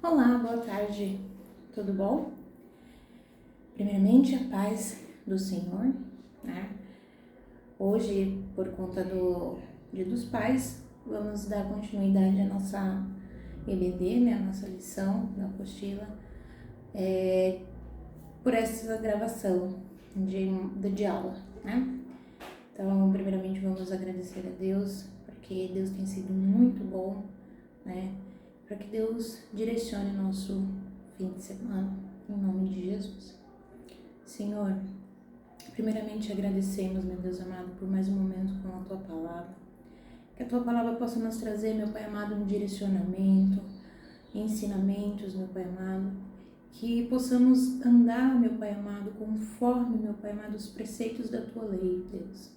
Olá, boa tarde, tudo bom? Primeiramente, a paz do Senhor, né? Hoje, por conta do Dia dos Pais, vamos dar continuidade à nossa EBD, né? A nossa lição da apostila, por essa gravação de aula, né? Então, primeiramente, vamos agradecer a Deus, porque Deus tem sido muito bom, né? Para que Deus direcione nosso fim de semana, em nome de Jesus. Senhor, primeiramente agradecemos, meu Deus amado, por mais um momento com a Tua Palavra. Que a Tua Palavra possa nos trazer, meu Pai amado, um direcionamento, ensinamentos, meu Pai amado. Que possamos andar, meu Pai amado, conforme, meu Pai amado, os preceitos da Tua lei, Deus.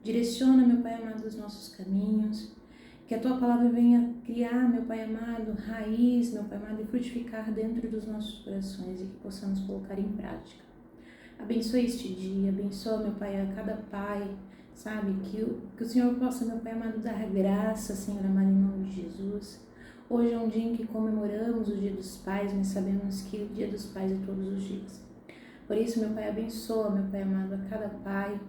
Direciona, meu Pai amado, os nossos caminhos. Que a Tua Palavra venha criar, meu Pai amado, raiz, meu Pai amado, e frutificar dentro dos nossos corações e que possamos colocar em prática. Abençoe este dia, abençoa, meu Pai, a cada pai, sabe? Que o Senhor possa, meu Pai amado, dar graça, Senhor amado, em nome de Jesus. Hoje é um dia em que comemoramos o Dia dos Pais, mas sabemos que o Dia dos Pais é todos os dias. Por isso, meu Pai, abençoa, meu Pai amado, a cada pai,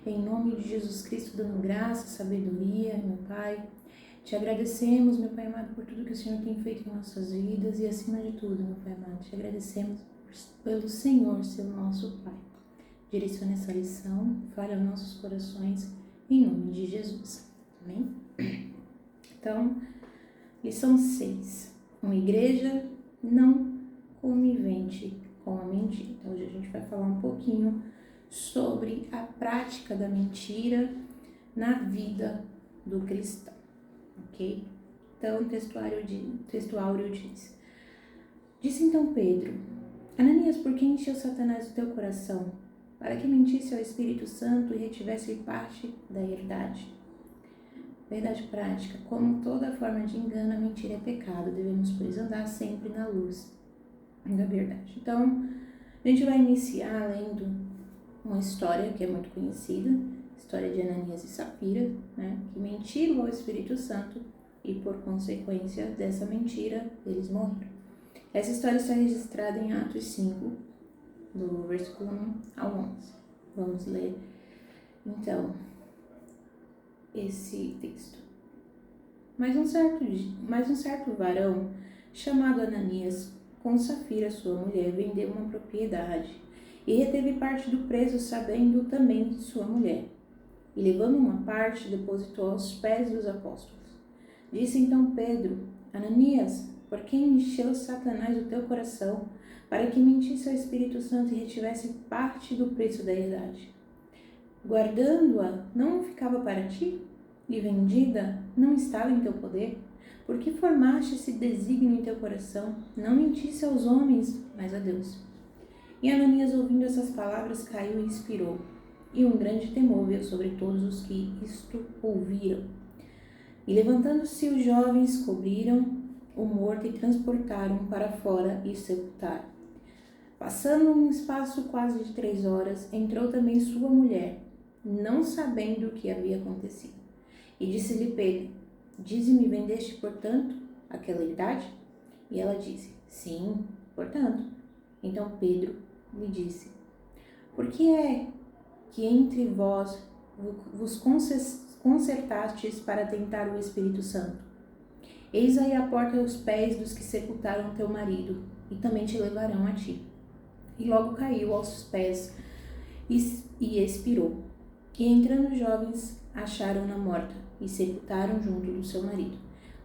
em nome de Jesus Cristo, dando graça, sabedoria, meu Pai. Te agradecemos, meu Pai amado, por tudo que o Senhor tem feito em nossas vidas e, acima de tudo, meu Pai amado, te agradecemos pelo Senhor ser o nosso Pai. Direcione essa lição, fale aos nossos corações, em nome de Jesus. Amém? Então, lição 6. Uma igreja não conivente com a mentira. Então, hoje a gente vai falar um pouquinho sobre a prática da mentira na vida do cristão. Ok? Então, o texto áureo diz: Disse então Pedro: Ananias, por que encheu Satanás o teu coração, para que mentisse ao Espírito Santo e retivesse parte da herdade? Verdade prática: como toda forma de engano, a mentira é pecado. Devemos, pois, andar sempre na luz da verdade. Então, a gente vai iniciar lendo uma história que é muito conhecida, história de Ananias e Safira, né, que mentiram ao Espírito Santo e, por consequência dessa mentira, eles morreram. Essa história está registrada em Atos 5, do versículo 1 ao 11. Vamos ler, então, esse texto. Mas um certo varão, chamado Ananias, com Safira, sua mulher, vendeu uma propriedade e reteve parte do preço, sabendo também sua mulher. E, levando uma parte, depositou aos pés dos apóstolos. Disse então Pedro: Ananias, por que encheu Satanás o teu coração, para que mentisse ao Espírito Santo e retivesse parte do preço da herdade? Guardando-a, não ficava para ti? E vendida, não estava em teu poder? Por que formaste esse desígnio em teu coração? Não mentisse aos homens, mas a Deus. E Ananias, ouvindo essas palavras, caiu e expirou. E um grande temor veio sobre todos os que isto ouviram. E levantando-se os jovens, cobriram o morto e transportaram para fora e sepultaram. Passando um espaço quase de 3 horas, entrou também sua mulher, não sabendo o que havia acontecido. E disse-lhe Pedro: Dize-me, vendeste, portanto, aquela herdade? E ela disse: Sim, portanto. Então Pedro lhe disse: Por que é que entre vós vos concertastes para tentar o Espírito Santo? Eis aí a porta aos pés dos que sepultaram teu marido, e também te levarão a ti. E logo caiu aos pés e expirou. E entrando os jovens, acharam-na morta, e sepultaram junto do seu marido.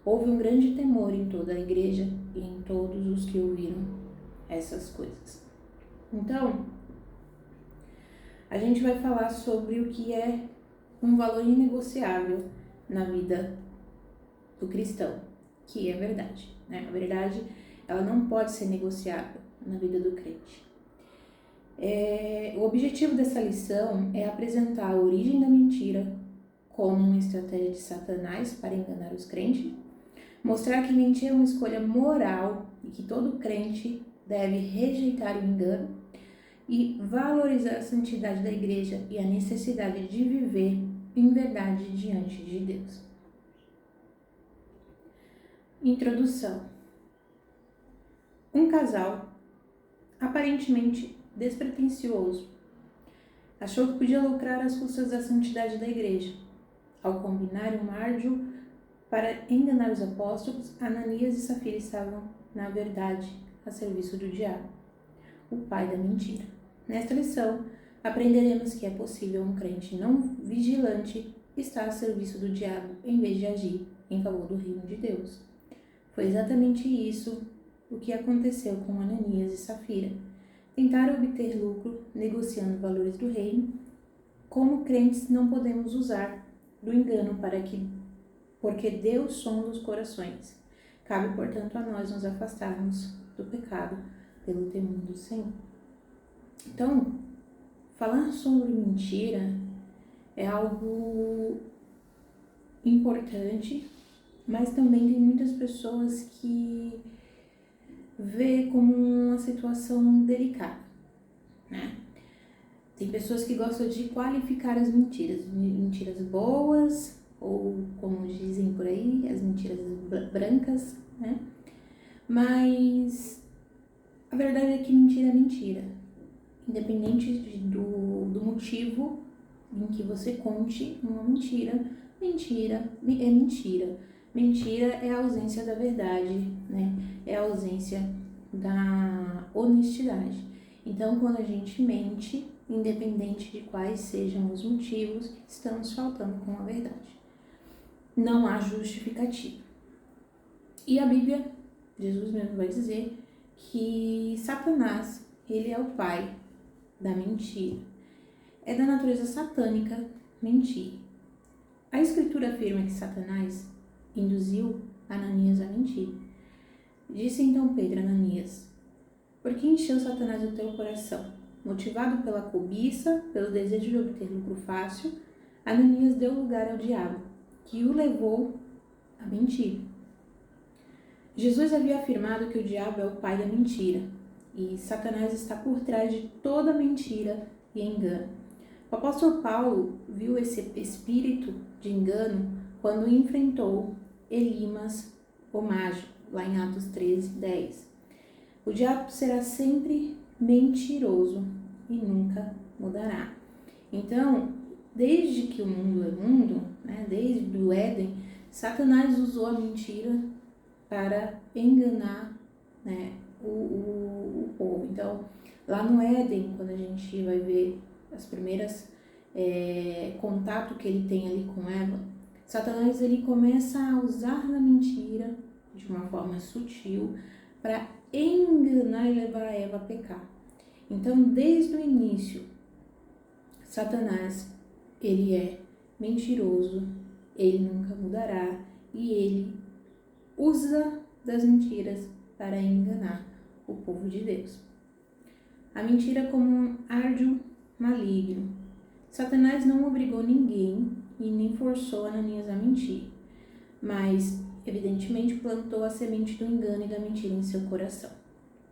Houve um grande temor em toda a igreja e em todos os que ouviram essas coisas. Então, a gente vai falar sobre o que é um valor inegociável na vida do cristão, que é a verdade, né? A verdade, ela não pode ser negociável na vida do crente. O objetivo dessa lição é apresentar a origem da mentira como uma estratégia de Satanás para enganar os crentes, mostrar que mentir é uma escolha moral e que todo crente deve rejeitar o engano e valorizar a santidade da igreja e a necessidade de viver em verdade diante de Deus. Introdução. Um casal aparentemente despretensioso achou que podia lucrar às custas da santidade da igreja. Ao combinar um árduo para enganar os apóstolos, Ananias e Safira estavam, na verdade, a serviço do diabo, o pai da mentira. Nesta lição, aprenderemos que é possível um crente não vigilante estar a serviço do diabo em vez de agir em favor do reino de Deus. Foi exatamente isso o que aconteceu com Ananias e Safira. Tentaram obter lucro negociando valores do reino. Como crentes, não podemos usar do engano porque Deus sonda os corações. Cabe, portanto, a nós nos afastarmos do pecado pelo temor do Senhor. Então, falar sobre mentira é algo importante, mas também tem muitas pessoas que vê como uma situação delicada, né? Tem pessoas que gostam de qualificar as mentiras boas, ou como dizem por aí, as mentiras brancas, né? Mas a verdade é que mentira é mentira. Independente do motivo em que você conte uma mentira, mentira é mentira. Mentira é a ausência da verdade, né? É a ausência da honestidade. Então, quando a gente mente, independente de quais sejam os motivos, estamos faltando com a verdade. Não há justificativa. E a Bíblia, Jesus mesmo vai dizer que Satanás, ele é o pai da mentira. É da natureza satânica mentir. A Escritura afirma que Satanás induziu Ananias a mentir. Disse então Pedro a Ananias: por que encheu Satanás o teu coração? Motivado pela cobiça, pelo desejo de obter lucro fácil, Ananias deu lugar ao diabo, que o levou a mentir. Jesus havia afirmado que o diabo é o pai da mentira, e Satanás está por trás de toda mentira e engano. O apóstolo Paulo viu esse espírito de engano quando enfrentou Elimas, o mágico, lá em Atos 13:10. O diabo será sempre mentiroso e nunca mudará. Então, desde que o mundo é mundo, né, desde o Éden, Satanás usou a mentira para enganar, né, o povo. Então, lá no Éden, quando a gente vai ver as primeiras contato que ele tem ali com Eva, Satanás ele começa a usar a mentira de uma forma sutil para enganar e levar Eva a pecar. Então, desde o início, Satanás, ele é mentiroso, ele nunca mudará e ele usa das mentiras para enganar o povo de Deus. A mentira como um árduo maligno. Satanás não obrigou ninguém e nem forçou Ananias a mentir, mas evidentemente plantou a semente do engano e da mentira em seu coração.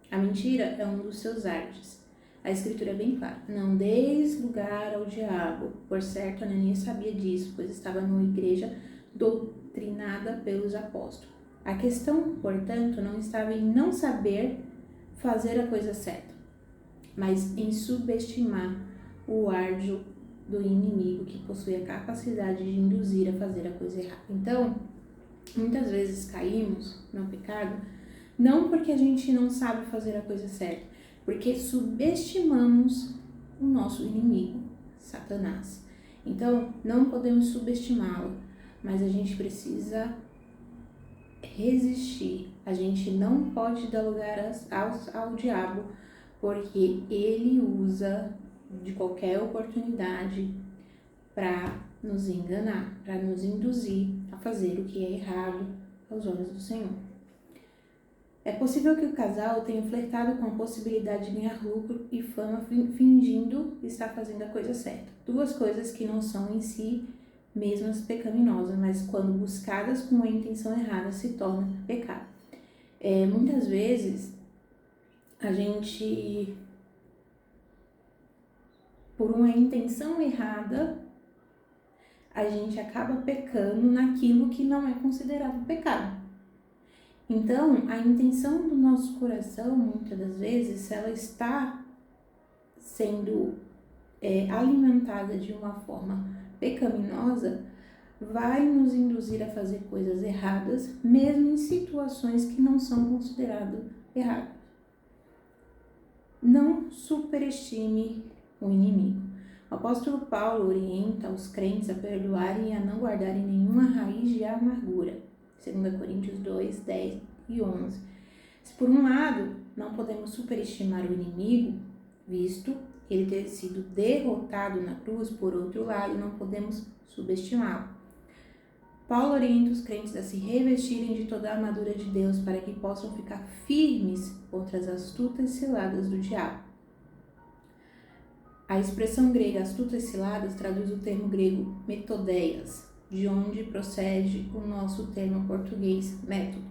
A mentira é um dos seus artes. A Escritura é bem clara: não deis lugar ao diabo. Por certo, Ananias sabia disso, pois estava numa igreja doutrinada pelos apóstolos. A questão, portanto, não estava em não saber fazer a coisa certa, mas em subestimar o árduo do inimigo que possui a capacidade de induzir a fazer a coisa errada. Então, muitas vezes caímos no pecado não porque a gente não sabe fazer a coisa certa, porque subestimamos o nosso inimigo, Satanás. Então, não podemos subestimá-lo, mas a gente precisa resistir. A gente não pode dar lugar ao diabo, porque ele usa de qualquer oportunidade para nos enganar, para nos induzir a fazer o que é errado aos olhos do Senhor. É possível que o casal tenha flertado com a possibilidade de ganhar lucro e fama fingindo estar fazendo a coisa certa. Duas coisas que não são em si mesmas pecaminosas, mas quando buscadas com a intenção errada se tornam pecado. Muitas vezes a gente, por uma intenção errada, a gente acaba pecando naquilo que não é considerado pecado. Então, a intenção do nosso coração, muitas das vezes, se ela está sendo alimentada de uma forma pecaminosa, vai nos induzir a fazer coisas erradas, mesmo em situações que não são consideradas erradas. Não superestime o inimigo. O apóstolo Paulo orienta os crentes a perdoarem e a não guardarem nenhuma raiz de amargura. 2 Coríntios 2, 10 e 11. Se por um lado não podemos superestimar o inimigo, visto ele ter sido derrotado na cruz, por outro lado não podemos subestimá-lo. Paulo orienta os crentes a se revestirem de toda a armadura de Deus para que possam ficar firmes contra as astutas ciladas do diabo. A expressão grega astutas ciladas traduz o termo grego metodeias, de onde procede o nosso termo português método.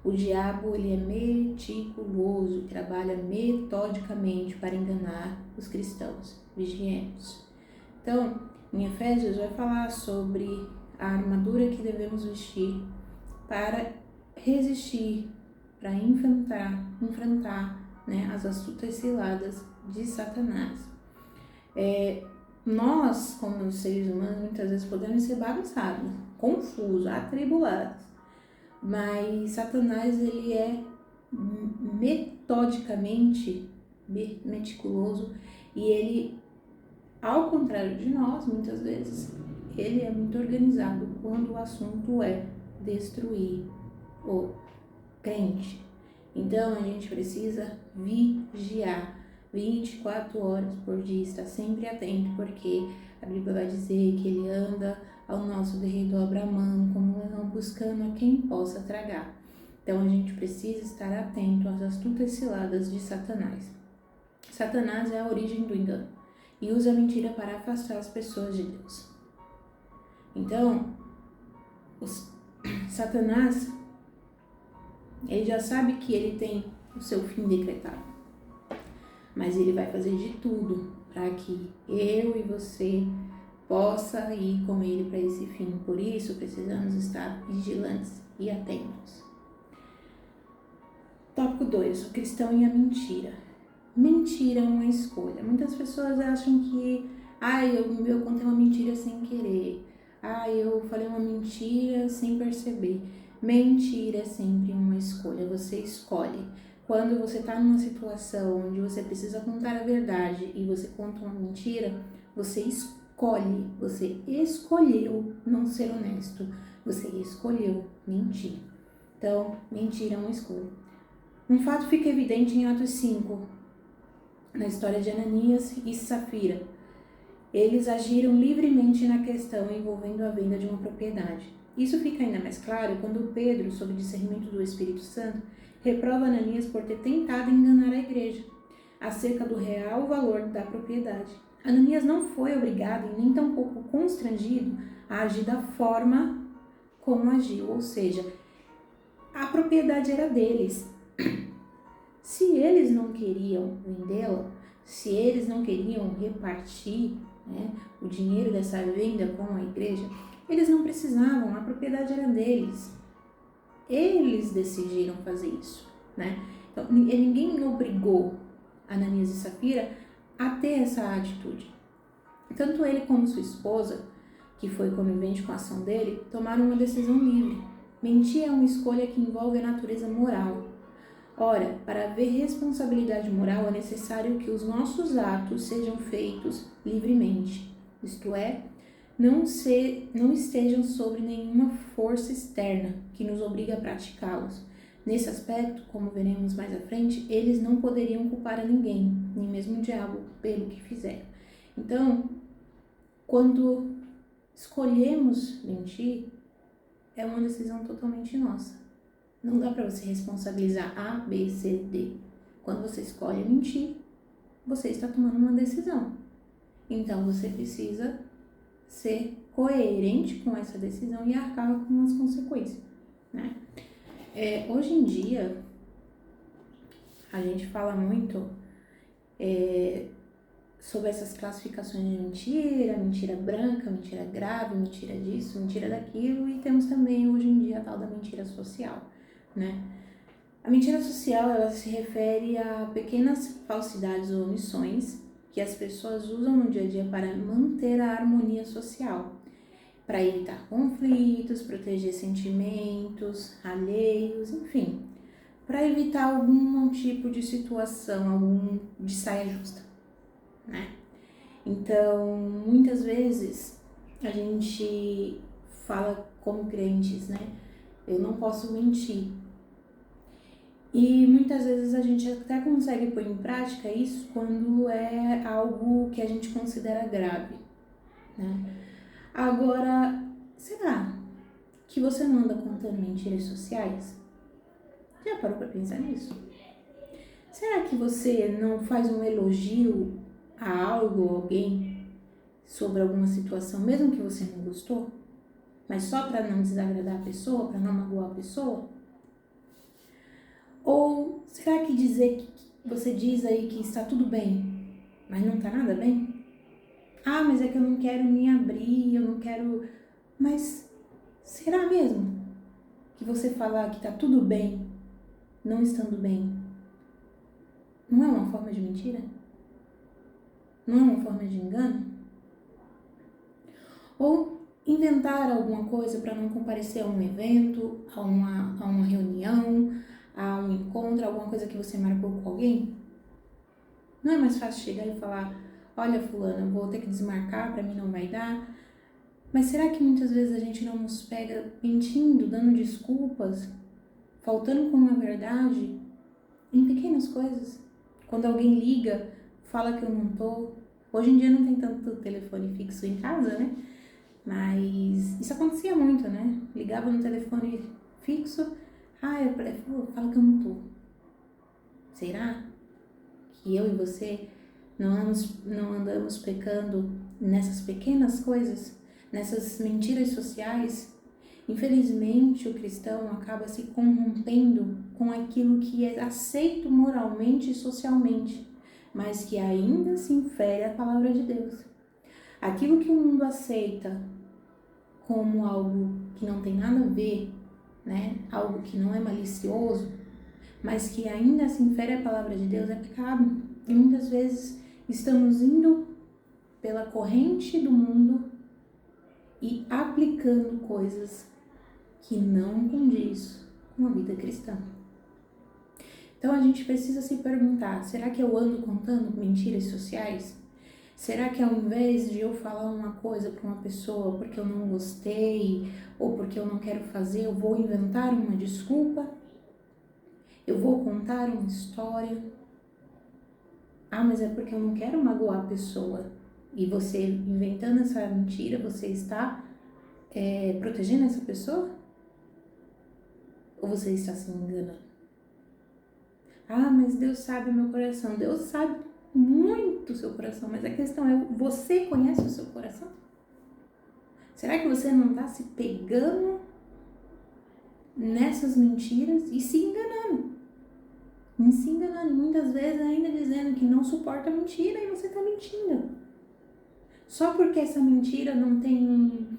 O diabo ele é meticuloso, trabalha metodicamente para enganar os cristãos. Vigiemos. Então, em Efésios vai falar sobre a armadura que devemos vestir para resistir, para enfrentar as astutas ciladas de Satanás. Nós, como seres humanos, muitas vezes podemos ser bagunçados, confusos, atribulados, mas Satanás ele é metodicamente meticuloso e ele, ao contrário de nós, muitas vezes, ele é muito organizado quando o assunto é destruir o crente. Então, a gente precisa vigiar 24 horas por dia, estar sempre atento, porque a Bíblia vai dizer que ele anda ao nosso derredor bramando como um leão, buscando a quem possa tragar. Então, a gente precisa estar atento às astutas ciladas de Satanás. Satanás é a origem do engano e usa a mentira para afastar as pessoas de Deus. Então, Satanás, ele já sabe que ele tem o seu fim decretado, mas ele vai fazer de tudo para que eu e você possa ir com ele para esse fim. Por isso, precisamos estar vigilantes e atentos. Tópico 2. O cristão e a mentira. Mentira é uma escolha. Muitas pessoas acham que eu contei uma mentira sem querer. Eu falei uma mentira sem perceber. Mentira é sempre uma escolha, você escolhe. Quando você está numa situação onde você precisa contar a verdade e você conta uma mentira, você escolhe, você escolheu não ser honesto, você escolheu mentir. Então, mentira é uma escolha. Um fato fica evidente em Atos 5, na história de Ananias e Safira. Eles agiram livremente na questão envolvendo a venda de uma propriedade. Isso fica ainda mais claro quando Pedro, sob discernimento do Espírito Santo, reprova Ananias por ter tentado enganar a igreja acerca do real valor da propriedade. Ananias não foi obrigado e nem tampouco constrangido a agir da forma como agiu, ou seja, a propriedade era deles. Se eles não queriam vendê-la, se eles não queriam repartir o dinheiro dessa venda com a igreja, eles não precisavam, a propriedade era deles. Eles decidiram fazer isso, Então, ninguém obrigou Ananias e Safira a ter essa atitude. Tanto ele como sua esposa, que foi conivente com a ação dele, tomaram uma decisão livre. Mentir é uma escolha que envolve a natureza moral. Ora, para haver responsabilidade moral é necessário que os nossos atos sejam feitos livremente, isto é, não estejam sobre nenhuma força externa que nos obrigue a praticá-los. Nesse aspecto, como veremos mais à frente, eles não poderiam culpar a ninguém, nem mesmo o diabo, pelo que fizeram. Então, quando escolhemos mentir, é uma decisão totalmente nossa. Não dá para você responsabilizar A, B, C, D. Quando você escolhe mentir, você está tomando uma decisão. Então, você precisa ser coerente com essa decisão e arcar com as consequências, Hoje em dia, a gente fala muito sobre essas classificações de mentira branca, mentira grave, mentira disso, mentira daquilo, e temos também hoje em dia a tal da mentira social, A mentira social, ela se refere a pequenas falsidades ou omissões que as pessoas usam no dia a dia para manter a harmonia social, para evitar conflitos, proteger sentimentos alheios, enfim, para evitar algum tipo de situação, algum de saia justa, né? Então, muitas vezes a gente fala como crentes, né? Eu não posso mentir. E muitas vezes a gente até consegue pôr em prática isso quando é algo que a gente considera grave, né? Agora, será que você não anda contando mentiras sociais? Já parou para pensar nisso? Será que você não faz um elogio a algo ou alguém sobre alguma situação, mesmo que você não gostou, mas só para não desagradar a pessoa, para não magoar a pessoa? Ou será que dizer que você diz aí que está tudo bem, mas não está nada bem? Ah, mas é que eu não quero me abrir, eu não quero... Mas será mesmo que você falar que está tudo bem, não estando bem, não é uma forma de mentira? Não é uma forma de engano? Ou inventar alguma coisa para não comparecer a um evento, a uma reunião, a um encontro, alguma coisa que você marcou com alguém? Não é mais fácil chegar e falar, olha fulano, eu vou ter que desmarcar, para mim não vai dar. Mas será que muitas vezes a gente não nos pega mentindo, dando desculpas, faltando com a verdade em pequenas coisas? Quando alguém liga, fala que eu não tô. Hoje em dia não tem tanto telefone fixo em casa, né? Mas isso acontecia muito, né? Ligava no telefone fixo, fala que eu não tô. Será que eu e você não andamos pecando nessas pequenas coisas, nessas mentiras sociais? Infelizmente, o cristão acaba se corrompendo com aquilo que é aceito moralmente e socialmente, mas que ainda se infere à palavra de Deus. Aquilo que o mundo aceita como algo que não tem nada a ver, né? Algo que não é malicioso, mas que ainda se infere à palavra de Deus, é pecado. E muitas vezes estamos indo pela corrente do mundo e aplicando coisas que não condiz com a vida cristã. Então a gente precisa se perguntar, será que eu ando contando mentiras sociais? Será que ao invés de eu falar uma coisa para uma pessoa porque eu não gostei ou porque eu não quero fazer, eu vou inventar uma desculpa? Eu vou contar uma história? Ah, mas é porque eu não quero magoar a pessoa. E você inventando essa mentira, você está protegendo essa pessoa? Ou você está se enganando? Ah, mas Deus sabe o meu coração. Deus sabe muito o seu coração, mas a questão é, você conhece o seu coração? Será que você não está se pegando nessas mentiras e se enganando? E se enganando, e muitas vezes ainda dizendo que não suporta mentira e você está mentindo. Só porque essa mentira não tem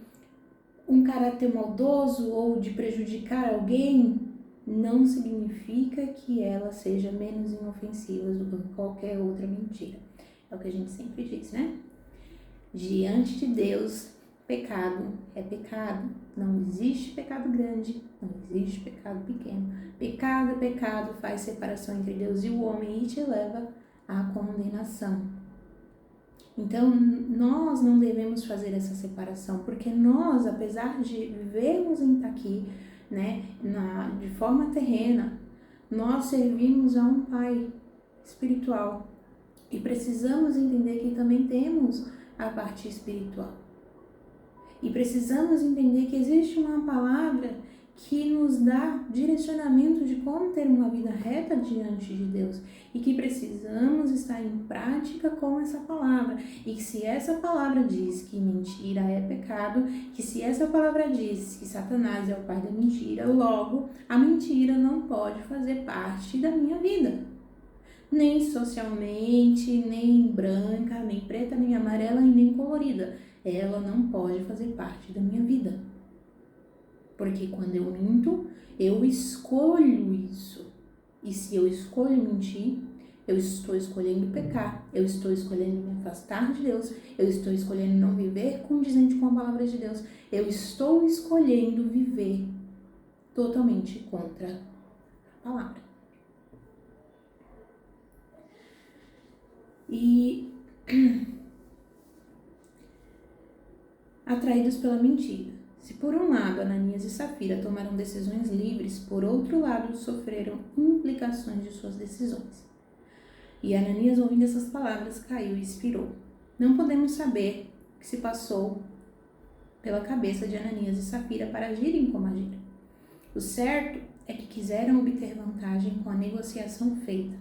um caráter maldoso ou de prejudicar alguém, não significa que ela seja menos inofensiva do que qualquer outra mentira. É o que a gente sempre diz, né? Diante de Deus, pecado é pecado. Não existe pecado grande, não existe pecado pequeno. Pecado é pecado, faz separação entre Deus e o homem e te leva à condenação. Então, nós não devemos fazer essa separação, porque nós, apesar de vivermos aqui, né, de forma terrena, nós servimos a um Pai espiritual e precisamos entender que também temos a parte espiritual. E precisamos entender que existe uma palavra que nos dá direcionamento de como ter uma vida reta diante de Deus e que precisamos estar em prática com essa palavra. E que se essa palavra diz que mentira é pecado, que se essa palavra diz que Satanás é o pai da mentira, logo a mentira não pode fazer parte da minha vida. Nem socialmente, nem branca, nem preta, nem amarela e nem colorida. Ela não pode fazer parte da minha vida. Porque quando eu minto, eu escolho isso. E se eu escolho mentir, eu estou escolhendo pecar, eu estou escolhendo me afastar de Deus, eu estou escolhendo não viver condizente com a palavra de Deus, eu estou escolhendo viver totalmente contra a palavra. E atraídos pela mentira. Se por um lado Ananias e Safira tomaram decisões livres, por outro lado sofreram implicações de suas decisões. E Ananias, ouvindo essas palavras, caiu e expirou. Não podemos saber o que se passou pela cabeça de Ananias e Safira para agirem como agiram. O certo é que quiseram obter vantagem com a negociação feita.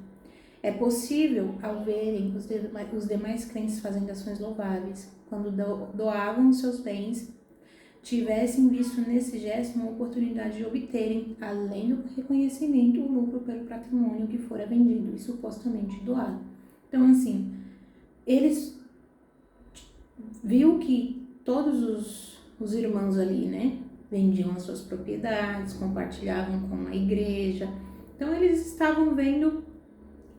É possível, ao verem os demais crentes fazendo ações louváveis, quando doavam seus bens, tivessem visto nesse gesto uma oportunidade de obterem, além do reconhecimento, o lucro pelo patrimônio que fora vendido e supostamente doado. Então, assim, eles viu que todos os irmãos ali, né, vendiam as suas propriedades, compartilhavam com a igreja. Então, eles estavam vendo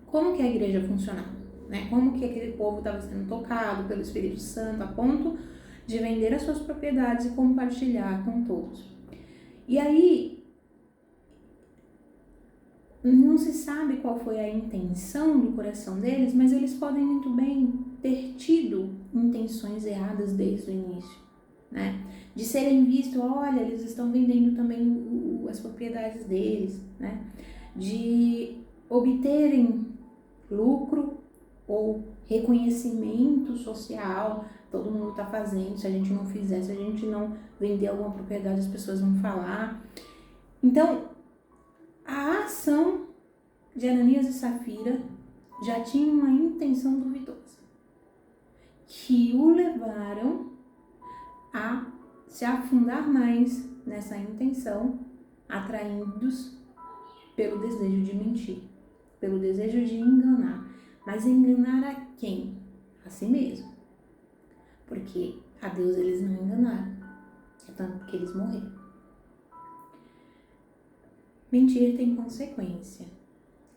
como que a igreja funcionava, né, como que aquele povo estava sendo tocado pelo Espírito Santo a ponto de vender as suas propriedades e compartilhar com todos. E aí, não se sabe qual foi a intenção do coração deles, mas eles podem muito bem ter tido intenções erradas desde o início, né? De serem vistos, olha, eles estão vendendo também as propriedades deles, né? De obterem lucro ou reconhecimento social, todo mundo está fazendo, se a gente não fizer, se a gente não vender alguma propriedade, as pessoas vão falar. Então, a ação de Ananias e Safira já tinha uma intenção duvidosa, que o levaram a se afundar mais nessa intenção, atraídos pelo desejo de mentir, pelo desejo de enganar. Mas enganar a quem? A si mesmo. Porque a Deus eles não enganaram, é tanto que eles morreram. Mentir tem consequência.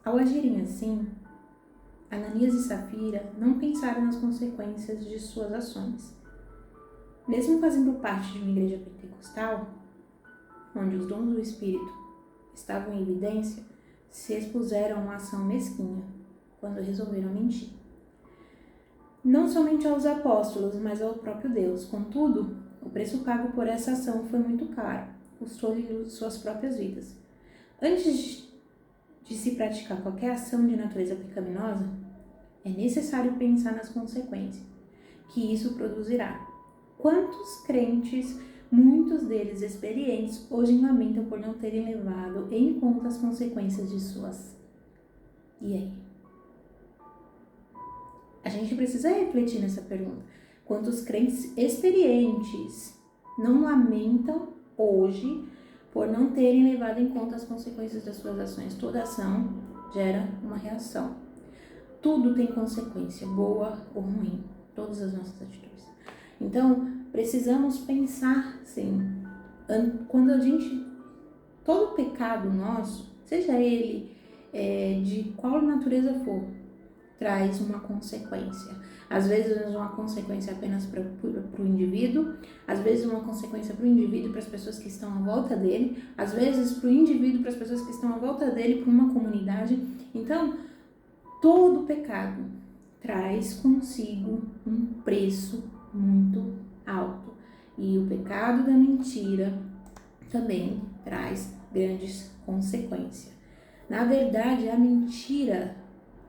Ao agirem assim, Ananias e Safira não pensaram nas consequências de suas ações. Mesmo fazendo parte de uma igreja pentecostal, onde os dons do Espírito estavam em evidência, se expuseram a uma ação mesquinha quando resolveram mentir. Não somente aos apóstolos, mas ao próprio Deus. Contudo, o preço pago por essa ação foi muito caro, custou-lhe suas próprias vidas. Antes de se praticar qualquer ação de natureza pecaminosa, é necessário pensar nas consequências que isso produzirá. Quantos crentes, muitos deles experientes, hoje lamentam por não terem levado em conta as consequências de suas. E aí? A gente precisa refletir nessa pergunta. Quantos crentes experientes não lamentam hoje por não terem levado em conta as consequências das suas ações? Toda ação gera uma reação. Tudo tem consequência, boa ou ruim, todas as nossas atitudes. Então, precisamos pensar, sim, quando a gente, todo pecado nosso, seja ele de qual natureza for, traz uma consequência. Às vezes uma consequência apenas para o indivíduo, às vezes uma consequência para o indivíduo e para as pessoas que estão à volta dele, às vezes para o indivíduo e para as pessoas que estão à volta dele, para uma comunidade. Então, todo pecado traz consigo um preço muito alto. E o pecado da mentira também traz grandes consequências. Na verdade, a mentira,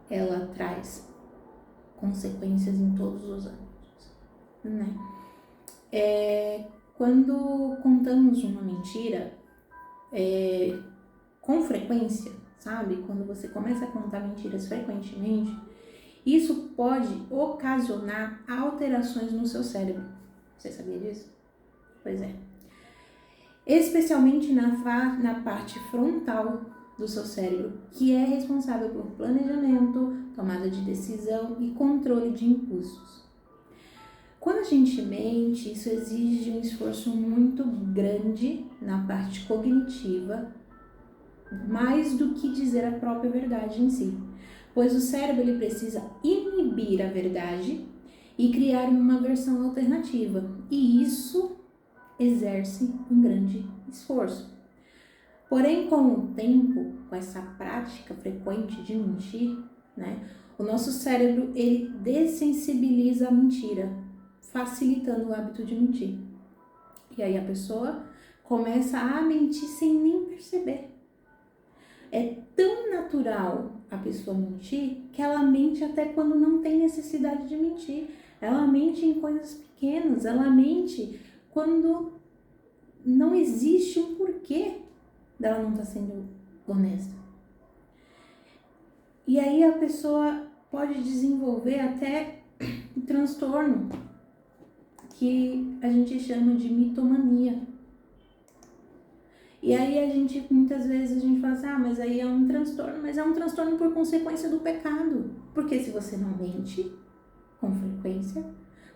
ela traz consequências em todos os âmbitos, né? Quando contamos uma mentira, com frequência, sabe? Quando você começa a contar mentiras frequentemente, isso pode ocasionar alterações no seu cérebro. Você sabia disso? Pois é. Especialmente na parte frontal do seu cérebro, que é responsável por planejamento, tomada de decisão e controle de impulsos. Quando a gente mente, isso exige um esforço muito grande na parte cognitiva mais do que dizer a própria verdade em si. Pois o cérebro ele precisa inibir a verdade e criar uma versão alternativa. E isso exerce um grande esforço. Porém, com o tempo, com essa prática frequente de mentir, né, o nosso cérebro ele dessensibiliza a mentira, facilitando o hábito de mentir. E aí a pessoa começa a mentir sem nem perceber. É tão natural a pessoa mentir que ela mente até quando não tem necessidade de mentir. Ela mente em coisas pequenas, ela mente quando não existe um porquê dela não estar sendo honesta. E aí a pessoa pode desenvolver até um transtorno que a gente chama de mitomania. E aí muitas vezes a gente fala assim, mas aí é um transtorno, mas é um transtorno por consequência do pecado. Porque se você não mente com frequência,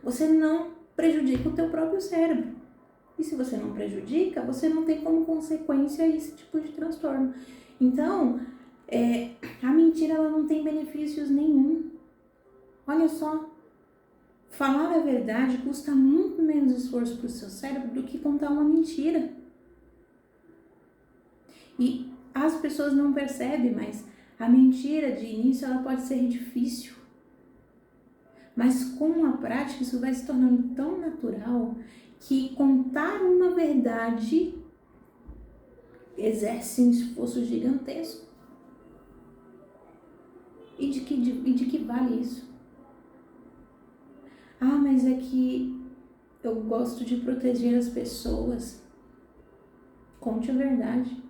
você não prejudica o teu próprio cérebro. E se você não prejudica, você não tem como consequência esse tipo de transtorno. Então, a mentira ela não tem benefícios nenhum. Olha só, falar a verdade custa muito menos esforço para o seu cérebro do que contar uma mentira. E as pessoas não percebem, mas a mentira de início ela pode ser difícil. Mas com a prática isso vai se tornando tão natural que contar uma verdade exerce um esforço gigantesco. E de que vale isso? Mas é que eu gosto de proteger as pessoas. Conte a verdade.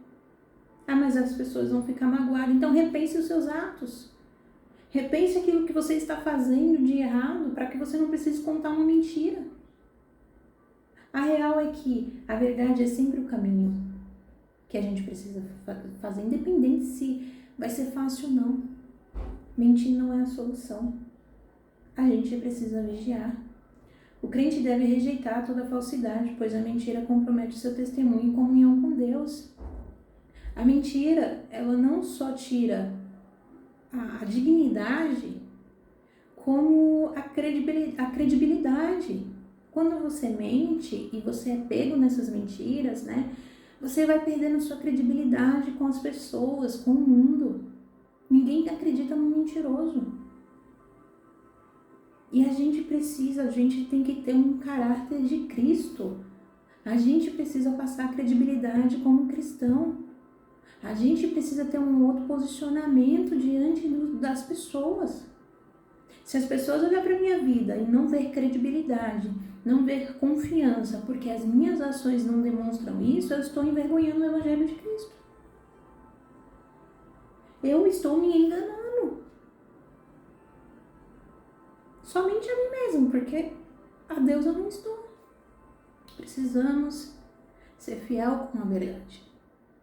Mas as pessoas vão ficar magoadas. Então repense os seus atos. Repense aquilo que você está fazendo de errado para que você não precise contar uma mentira. A real é que a verdade é sempre o caminho que a gente precisa fazer, independente se vai ser fácil ou não. Mentir não é a solução. A gente precisa vigiar. O crente deve rejeitar toda falsidade, pois a mentira compromete o seu testemunho e comunhão com Deus. A mentira, ela não só tira a dignidade, como a credibilidade. Quando você mente e você é pego nessas mentiras, né, você vai perdendo sua credibilidade com as pessoas, com o mundo. Ninguém acredita no mentiroso. E a gente tem que ter um caráter de Cristo. A gente precisa passar credibilidade como cristão. A gente precisa ter um outro posicionamento diante das pessoas. Se as pessoas olharem para a minha vida e não ver credibilidade, não ver confiança, porque as minhas ações não demonstram isso, eu estou envergonhando o Evangelho de Cristo. Eu estou me enganando. Somente a mim mesmo, porque a Deus eu não estou. Precisamos ser fiel com a verdade.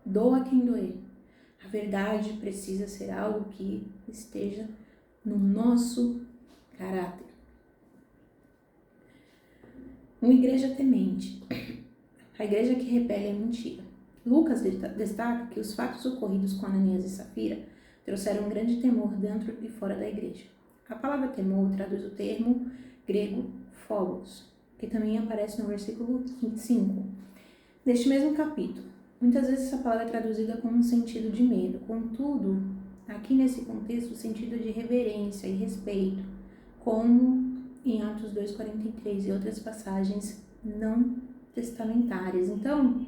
Doa quem doer. A verdade precisa ser algo que esteja no nosso caráter. Uma igreja temente. A igreja que repele a mentira. Lucas destaca que os fatos ocorridos com Ananias e Safira trouxeram um grande temor dentro e fora da igreja. A palavra temor traduz o termo grego phobos, que também aparece no versículo 5 deste mesmo capítulo. Muitas vezes essa palavra é traduzida com um sentido de medo. Contudo, aqui nesse contexto, o sentido de reverência e respeito, como em Atos 2,43 e outras passagens não testamentárias. Então,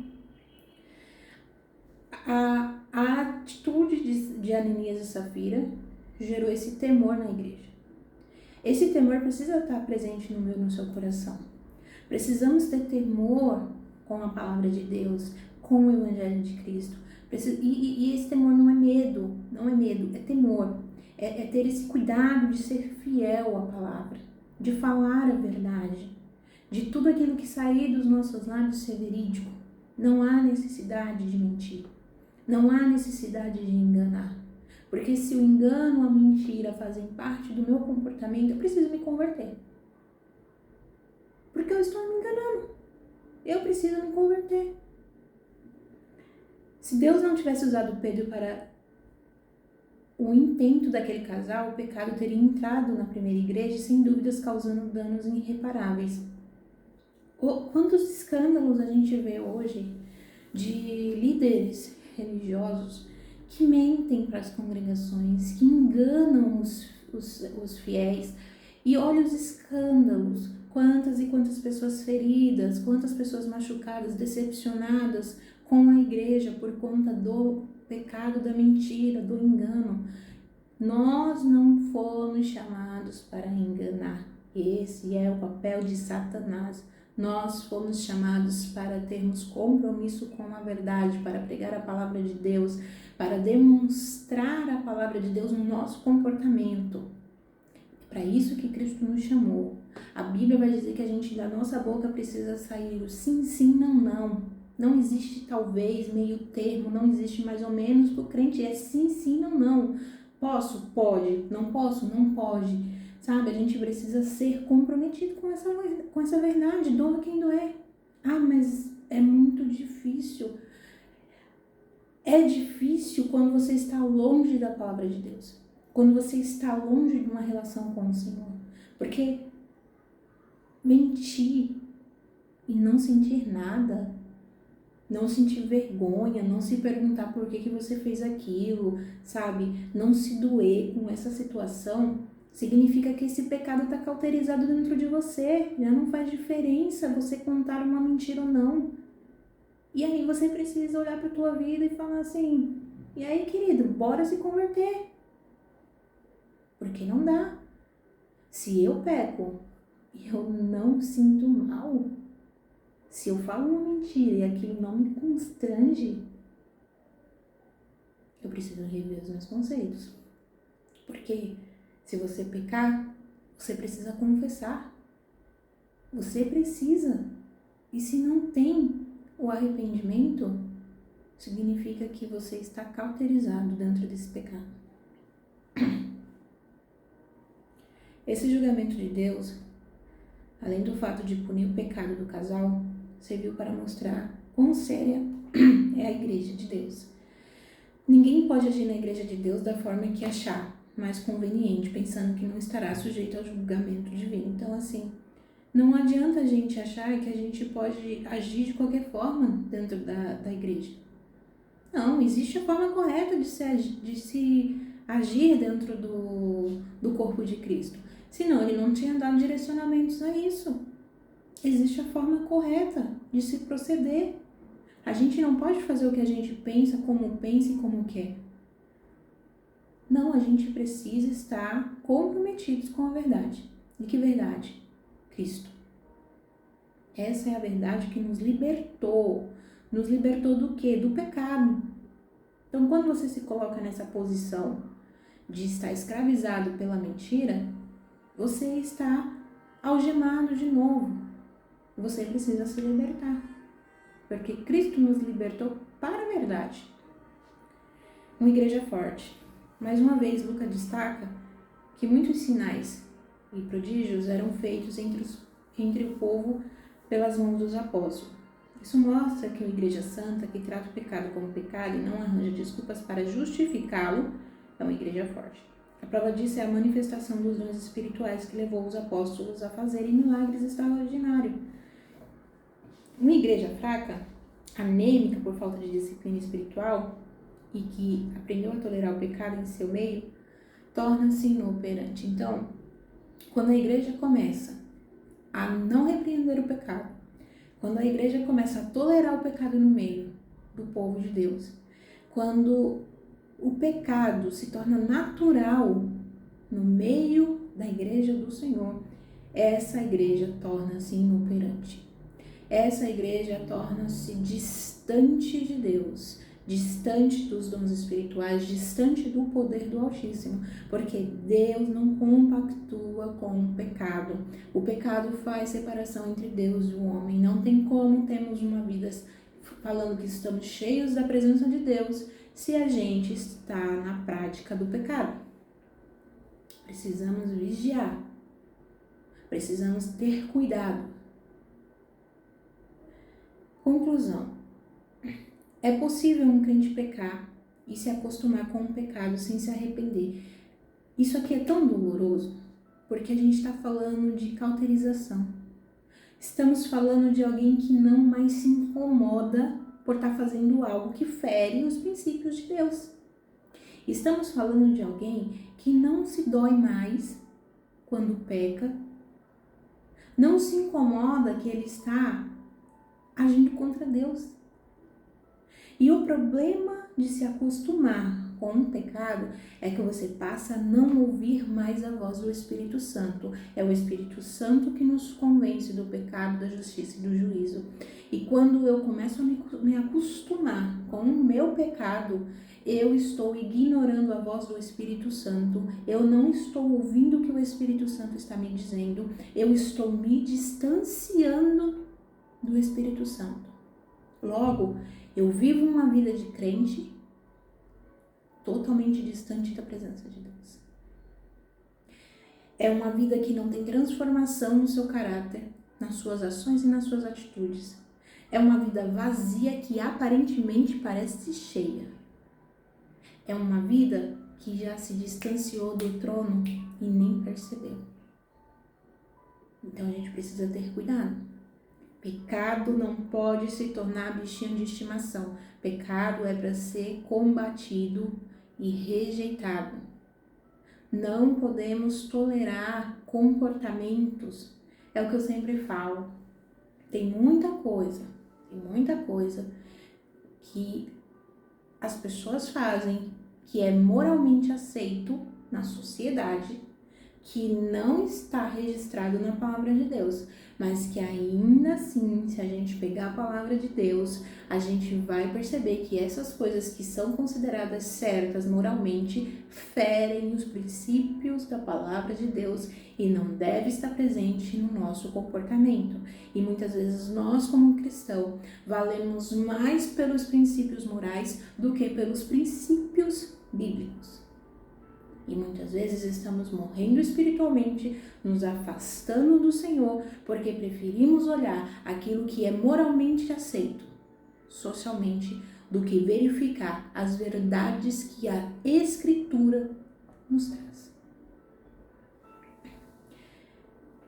a atitude de Ananias e Safira gerou esse temor na igreja. Esse temor precisa estar presente no meu e no seu coração. Precisamos ter temor com a palavra de Deus, com o Evangelho de Cristo. E esse temor não é medo, é temor. É ter esse cuidado de ser fiel à palavra, de falar a verdade, de tudo aquilo que sair dos nossos lábios ser verídico. Não há necessidade de mentir, não há necessidade de enganar. Porque se o engano, a mentira fazem parte do meu comportamento, eu preciso me converter. Porque eu estou me enganando. Eu preciso me converter. Se Deus não tivesse usado Pedro para o intento daquele casal, o pecado teria entrado na primeira igreja, sem dúvidas causando danos irreparáveis. Quantos escândalos a gente vê hoje de líderes religiosos que mentem para as congregações, que enganam os fiéis. E olha os escândalos, quantas e quantas pessoas feridas, quantas pessoas machucadas, decepcionadas com a igreja por conta do pecado da mentira, do engano. Nós não fomos chamados para enganar. Esse é o papel de Satanás. Nós fomos chamados para termos compromisso com a verdade, para pregar a palavra de Deus, para demonstrar a palavra de Deus no nosso comportamento. É para isso que Cristo nos chamou. A Bíblia vai dizer que a gente, da nossa boca, precisa sair o sim, sim, não, não. Não existe talvez, meio termo, não existe mais ou menos para o crente. É sim, sim, não, não. Posso? Pode. Não posso? Não pode. Sabe, a gente precisa ser comprometido com essa verdade, doa quem doer. Ah, mas é muito difícil. É difícil quando você está longe da palavra de Deus. Quando você está longe de uma relação com o Senhor. Porque mentir e não sentir nada, não sentir vergonha, não se perguntar por que você fez aquilo, sabe? Não se doer com essa situação, significa que esse pecado está cauterizado dentro de você. Já não faz diferença você contar uma mentira ou não. E aí você precisa olhar para a tua vida e falar assim, e aí, querido, bora se converter. Porque não dá. Se eu peco e eu não sinto mal, se eu falo uma mentira e aquilo não me constrange, eu preciso rever os meus conceitos. Porque se você pecar, você precisa confessar. Você precisa. E se não tem o arrependimento, significa que você está cauterizado dentro desse pecado. Esse julgamento de Deus, além do fato de punir o pecado do casal, serviu para mostrar quão séria é a igreja de Deus. Ninguém pode agir na igreja de Deus da forma que achar mais conveniente, pensando que não estará sujeito ao julgamento divino. Então, assim, não adianta a gente achar que a gente pode agir de qualquer forma dentro da igreja. Não, existe a forma correta de se agir dentro do corpo de Cristo. Senão, ele não tinha dado direcionamentos a isso. Existe a forma correta de se proceder. A gente não pode fazer o que a gente pensa e como quer. Não, a gente precisa estar comprometidos com a verdade. E que verdade? Cristo. Essa é a verdade que nos libertou. Nos libertou do quê? Do pecado. Então, quando você se coloca nessa posição de estar escravizado pela mentira, você está algemado de novo. Você precisa se libertar. Porque Cristo nos libertou para a verdade. Uma igreja forte. Mais uma vez, Lucas destaca que muitos sinais e prodígios eram feitos entre o povo pelas mãos dos apóstolos. Isso mostra que uma igreja santa, que trata o pecado como pecado e não arranja desculpas para justificá-lo, é uma igreja forte. A prova disso é a manifestação dos dons espirituais que levou os apóstolos a fazerem milagres extraordinários. Uma igreja fraca, anêmica por falta de disciplina espiritual e que aprendeu a tolerar o pecado em seu meio, torna-se inoperante. Então, quando a igreja começa a não repreender o pecado, quando a igreja começa a tolerar o pecado no meio do povo de Deus, quando o pecado se torna natural no meio da igreja do Senhor, essa igreja torna-se inoperante. Essa igreja torna-se distante de Deus, distante dos dons espirituais, distante do poder do Altíssimo, porque Deus não compactua com o pecado. O pecado faz separação entre Deus e o homem. Não tem como termos uma vida falando que estamos cheios da presença de Deus se a gente está na prática do pecado. Precisamos vigiar. Precisamos ter cuidado. Conclusão. É possível um crente pecar e se acostumar com o pecado sem se arrepender. Isso aqui é tão doloroso, porque a gente está falando de cauterização. Estamos falando de alguém que não mais se incomoda por estar fazendo algo que fere os princípios de Deus. Estamos falando de alguém que não se dói mais quando peca, não se incomoda que ele está agindo contra Deus. E o problema de se acostumar com um pecado é que você passa a não ouvir mais a voz do Espírito Santo. É o Espírito Santo que nos convence do pecado, da justiça e do juízo. E quando eu começo a me acostumar com o meu pecado, eu estou ignorando a voz do Espírito Santo, eu não estou ouvindo o que o Espírito Santo está me dizendo, eu estou me distanciando do Espírito Santo. Logo, eu vivo uma vida de crente totalmente distante da presença de Deus. É uma vida que não tem transformação no seu caráter, nas suas ações e nas suas atitudes. É uma vida vazia que aparentemente parece cheia. É uma vida que já se distanciou do trono e nem percebeu. Então a gente precisa ter cuidado. Pecado não pode se tornar bichinho de estimação. Pecado é para ser combatido e rejeitado. Não podemos tolerar comportamentos. É o que eu sempre falo. Tem muita coisa que as pessoas fazem que é moralmente aceito na sociedade, que não está registrado na palavra de Deus, mas que ainda assim, se a gente pegar a palavra de Deus, a gente vai perceber que essas coisas que são consideradas certas moralmente ferem os princípios da palavra de Deus e não deve estar presente no nosso comportamento. E muitas vezes nós, como cristãos, valemos mais pelos princípios morais do que pelos princípios bíblicos. E muitas vezes estamos morrendo espiritualmente, nos afastando do Senhor, porque preferimos olhar aquilo que é moralmente aceito, socialmente, do que verificar as verdades que a Escritura nos traz.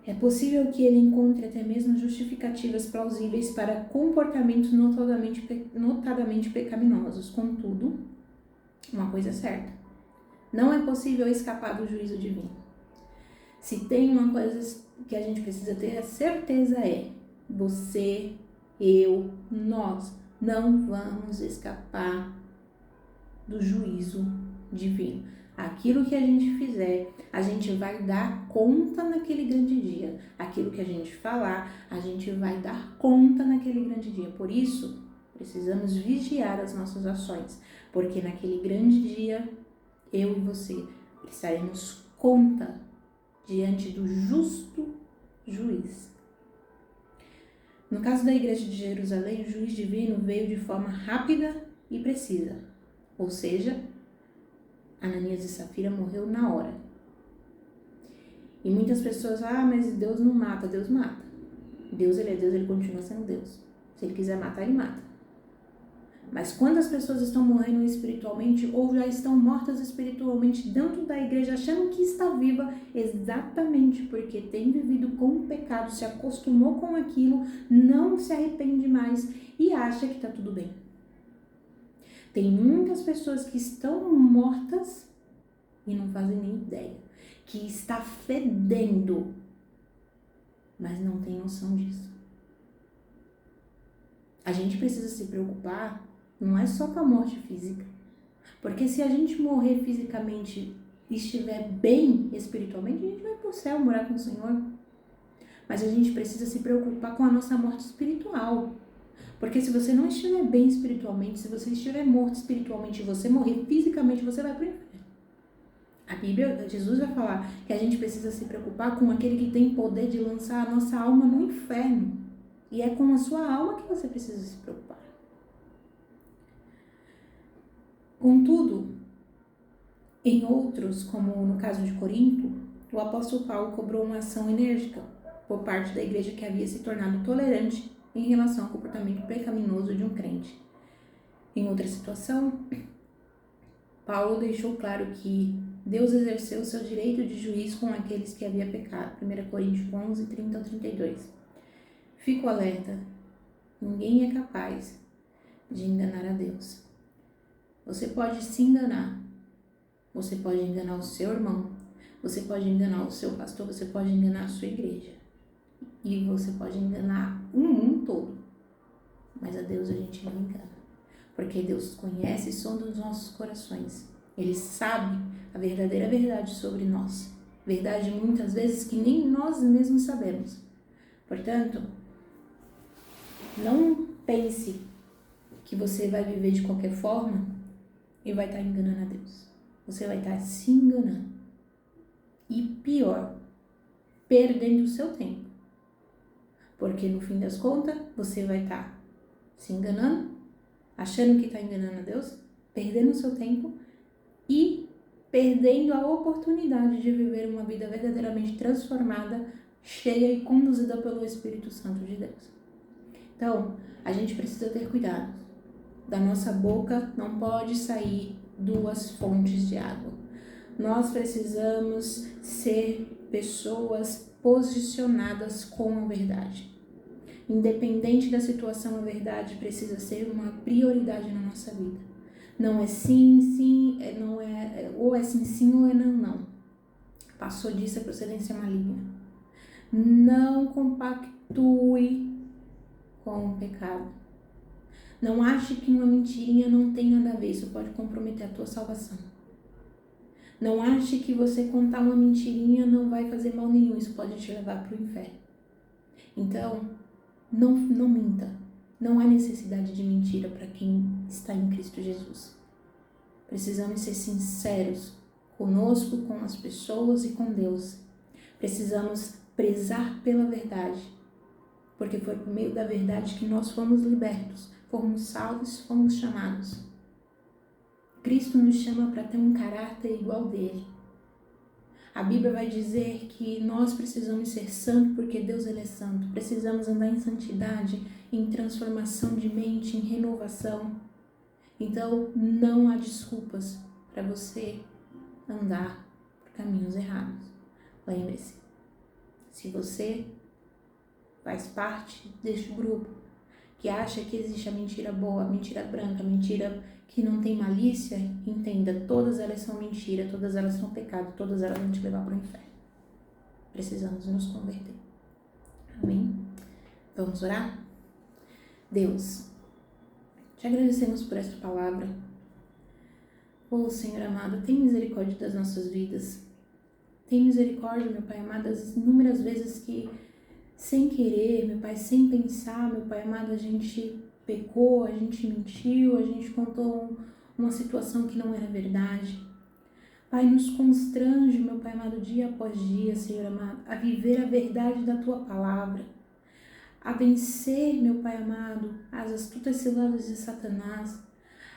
É possível que ele encontre até mesmo justificativas plausíveis para comportamentos notadamente pecaminosos. Contudo, uma coisa é certa: não é possível escapar do juízo divino. Se tem uma coisa que a gente precisa ter a certeza é: você, eu, nós não vamos escapar do juízo divino. Aquilo que a gente fizer, a gente vai dar conta naquele grande dia. Aquilo que a gente falar, a gente vai dar conta naquele grande dia. Por isso, precisamos vigiar as nossas ações, porque naquele grande dia, eu e você prestaremos conta diante do justo juiz. No caso da igreja de Jerusalém, o juiz divino veio de forma rápida e precisa. Ou seja, Ananias e Safira morreu na hora. E muitas pessoas, mas Deus não mata. Deus mata. Deus, ele é Deus, ele continua sendo Deus. Se ele quiser matar, ele mata. Mas quantas pessoas estão morrendo espiritualmente ou já estão mortas espiritualmente dentro da igreja, achando que está viva exatamente porque tem vivido com o pecado, se acostumou com aquilo, não se arrepende mais e acha que está tudo bem. Tem muitas pessoas que estão mortas e não fazem nem ideia, que está fedendo, mas não tem noção disso. A gente precisa se preocupar não é só com a morte física, porque se a gente morrer fisicamente e estiver bem espiritualmente, a gente vai para o céu morar com o Senhor. Mas a gente precisa se preocupar com a nossa morte espiritual, porque se você não estiver bem espiritualmente, se você estiver morto espiritualmente e você morrer fisicamente, você vai para o inferno. A Bíblia, Jesus vai falar que a gente precisa se preocupar com aquele que tem poder de lançar a nossa alma no inferno. E é com a sua alma que você precisa se preocupar. Contudo, em outros, como no caso de Corinto, o apóstolo Paulo cobrou uma ação enérgica por parte da igreja que havia se tornado tolerante em relação ao comportamento pecaminoso de um crente. Em outra situação, Paulo deixou claro que Deus exerceu o seu direito de juiz com aqueles que havia pecado. 1 Coríntios 11, 30 ao 32. Fico alerta, ninguém é capaz de enganar a Deus. Você pode se enganar, você pode enganar o seu irmão, você pode enganar o seu pastor, você pode enganar a sua igreja. E você pode enganar o mundo todo. Mas a Deus a gente não engana. Porque Deus conhece e sonda os nossos corações. Ele sabe a verdadeira verdade sobre nós. Verdade muitas vezes que nem nós mesmos sabemos. Portanto, não pense que você vai viver de qualquer forma e vai estar enganando a Deus. Você vai estar se enganando. E pior, perdendo o seu tempo. Porque no fim das contas, você vai estar se enganando, achando que está enganando a Deus, perdendo o seu tempo e perdendo a oportunidade de viver uma vida verdadeiramente transformada, cheia e conduzida pelo Espírito Santo de Deus. Então, a gente precisa ter cuidado. Da nossa boca não pode sair 2 fontes de água. Nós precisamos ser pessoas posicionadas com a verdade. Independente da situação, a verdade precisa ser uma prioridade na nossa vida. Não é sim, sim, não é, ou é sim, sim, ou é não, não. Passou disso, é procedência maligna. Não compactue com o pecado. Não ache que uma mentirinha não tem nada a ver, isso pode comprometer a tua salvação. Não ache que você contar uma mentirinha não vai fazer mal nenhum, isso pode te levar para o inferno. Então, não minta. Não há necessidade de mentira para quem está em Cristo Jesus. Precisamos ser sinceros conosco, com as pessoas e com Deus. Precisamos prezar pela verdade, porque foi por meio da verdade que nós fomos libertos, fomos salvos, fomos chamados. Cristo nos chama para ter um caráter igual dele. A Bíblia vai dizer que nós precisamos ser santos porque Deus ele é santo. Precisamos andar em santidade, em transformação de mente, em renovação. Então, não há desculpas para você andar por caminhos errados. Lembre-se, se você faz parte deste grupo que acha que existe a mentira boa, a mentira branca, a mentira que não tem malícia, entenda, todas elas são mentira, todas elas são pecado, todas elas vão te levar para o inferno. Precisamos nos converter. Amém? Vamos orar? Deus, te agradecemos por esta palavra. Oh, Senhor amado, tem misericórdia das nossas vidas. Tem misericórdia, meu Pai amado, das inúmeras vezes que, sem querer, meu Pai, sem pensar, meu Pai amado, a gente pecou, a gente mentiu, a gente contou uma situação que não era verdade. Pai, nos constrange, meu Pai amado, dia após dia, Senhor amado, a viver a verdade da Tua palavra, a vencer, meu Pai amado, as astutas ciladas de Satanás,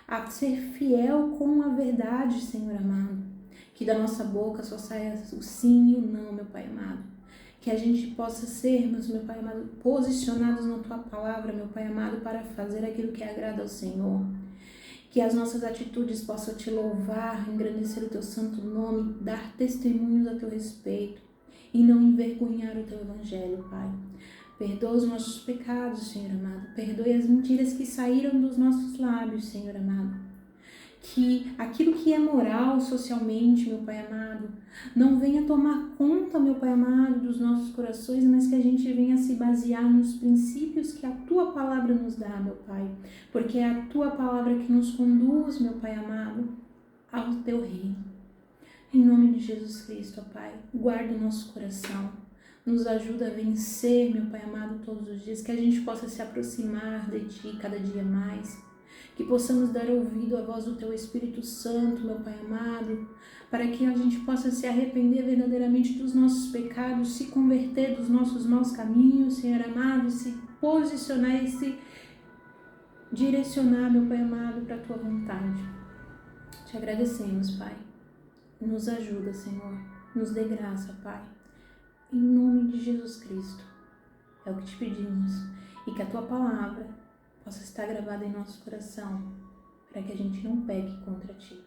a ser fiel com a verdade, Senhor amado, que da nossa boca só saia o sim e o não, meu Pai amado. Que a gente possa sermos, meu Pai amado, posicionados na Tua palavra, meu Pai amado, para fazer aquilo que agrada ao Senhor. Que as nossas atitudes possam Te louvar, engrandecer o Teu santo nome, dar testemunhos a Teu respeito e não envergonhar o Teu evangelho, Pai. Perdoa os nossos pecados, Senhor amado. Perdoe as mentiras que saíram dos nossos lábios, Senhor amado. Que aquilo que é moral socialmente, meu Pai amado, não venha tomar conta, meu Pai amado, dos nossos corações, mas que a gente venha se basear nos princípios que a Tua palavra nos dá, meu Pai. Porque é a Tua palavra que nos conduz, meu Pai amado, ao Teu reino. Em nome de Jesus Cristo, ó Pai, guarda o nosso coração. Nos ajuda a vencer, meu Pai amado, todos os dias. Que a gente possa se aproximar de Ti cada dia mais. Que possamos dar ouvido à voz do Teu Espírito Santo, meu Pai amado, para que a gente possa se arrepender verdadeiramente dos nossos pecados, se converter dos nossos maus caminhos, Senhor amado, se posicionar e se direcionar, meu Pai amado, para a Tua vontade. Te agradecemos, Pai. Nos ajuda, Senhor. Nos dê graça, Pai. Em nome de Jesus Cristo. É o que te pedimos. E que a Tua palavra possa estar gravada em nosso coração, para que a gente não peque contra Ti.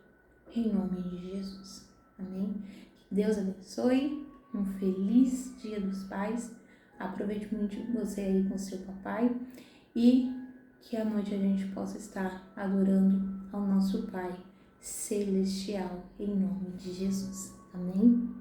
Em nome de Jesus. Amém? Que Deus abençoe. Um feliz Dia dos Pais. Aproveite muito você aí com seu papai e que à noite a gente possa estar adorando ao nosso Pai Celestial, em nome de Jesus. Amém?